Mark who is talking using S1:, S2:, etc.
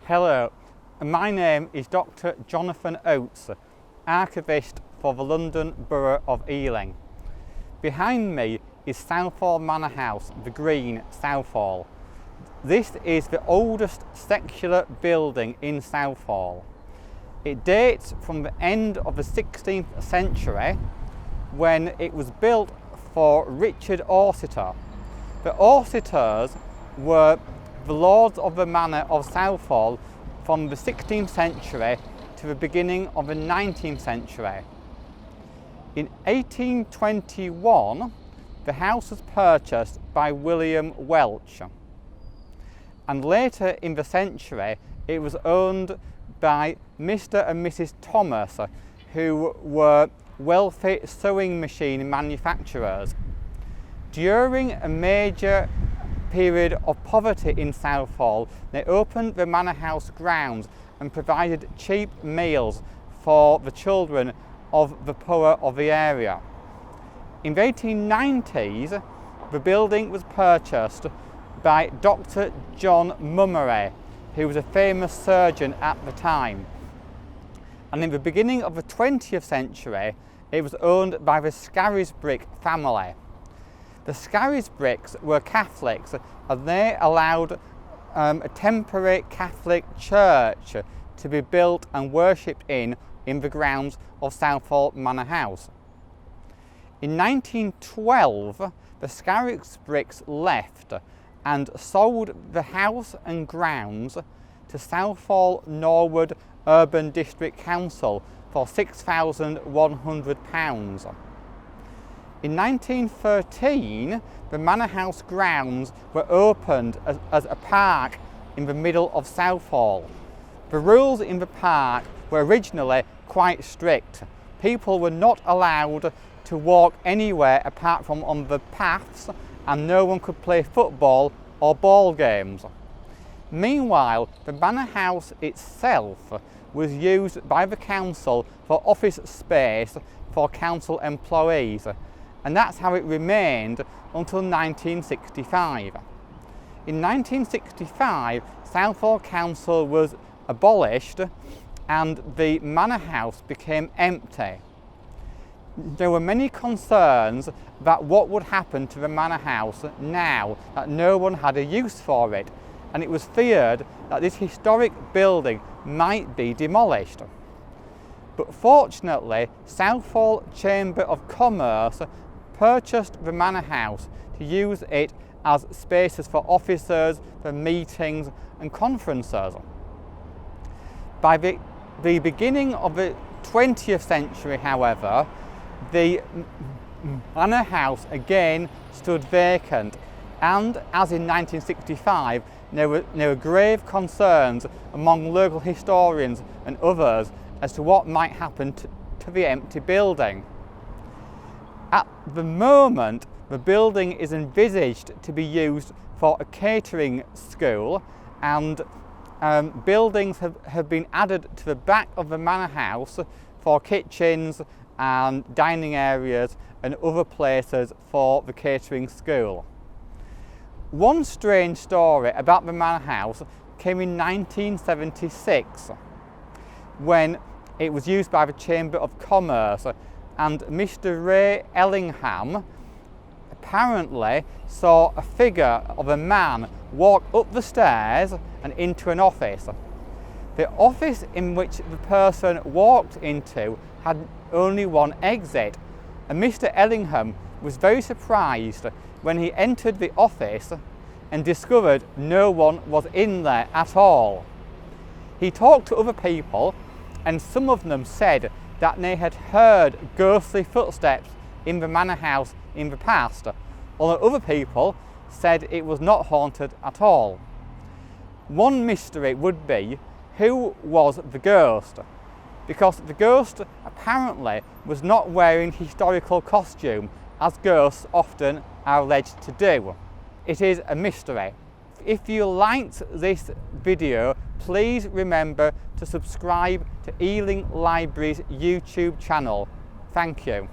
S1: Hello, my name is Dr. Jonathan Oates, Archivist for the London Borough of Ealing. Behind me is Southall Manor House, the Green, Southall. This is the oldest secular building in Southall. It dates from the end of the 16th century when it was built for Richard Oates. The Oates were the lords of the manor of Southall from the 16th century to the beginning of the 19th century. In 1821, the house was purchased by William Welch, and later in the century it was owned by Mr. and Mrs. Thomas, who were wealthy sewing machine manufacturers. During a major period of poverty in Southall, they opened the Manor House grounds and provided cheap meals for the children of the poor of the area. In the 1890s, the building was purchased by Dr. John Mummery, who was a famous surgeon at the time. And in the beginning of the 20th century, it was owned by the Scarisbrick family. The Scarisbricks were Catholics, and they allowed a temporary Catholic church to be built and worshipped in the grounds of Southall Manor House. In 1912, the Scarisbricks left and sold the house and grounds to Southall Norwood Urban District Council for £6,100. In 1913, the Manor House grounds were opened as a park in the middle of Southall. The rules in the park were originally quite strict. People were not allowed to walk anywhere apart from on the paths, and no one could play football or ball games. Meanwhile, the Manor House itself was used by the council for office space for council employees, and that's how it remained until 1965. In 1965, Southall Council was abolished and the Manor House became empty. There were many concerns about what would happen to the Manor House now that no one had a use for it, and it was feared that this historic building might be demolished. But fortunately, Southall Chamber of Commerce purchased the Manor House to use it as spaces for officers, for meetings and conferences. By the beginning of the 20th century, however, the Manor House again stood vacant, and as in 1965, there were grave concerns among local historians and others as to what might happen to the empty building. At the moment, the building is envisaged to be used for a catering school, and buildings have been added to the back of the Manor House for kitchens and dining areas and other places for the catering school. One strange story about the Manor House came in 1976 when it was used by the Chamber of Commerce, and Mr. Ray Ellingham apparently saw a figure of a man walk up the stairs and into an office. The office in which the person walked into had only one exit, and Mr. Ellingham was very surprised when he entered the office and discovered no one was in there at all. He talked to other people, and some of them said that they had heard ghostly footsteps in the Manor House in the past, although other people said it was not haunted at all. One mystery would be, who was the ghost? Because the ghost apparently was not wearing historical costume, as ghosts often are alleged to do. It is a mystery. If you liked this video, please remember to subscribe to Ealing Library's YouTube channel. Thank you.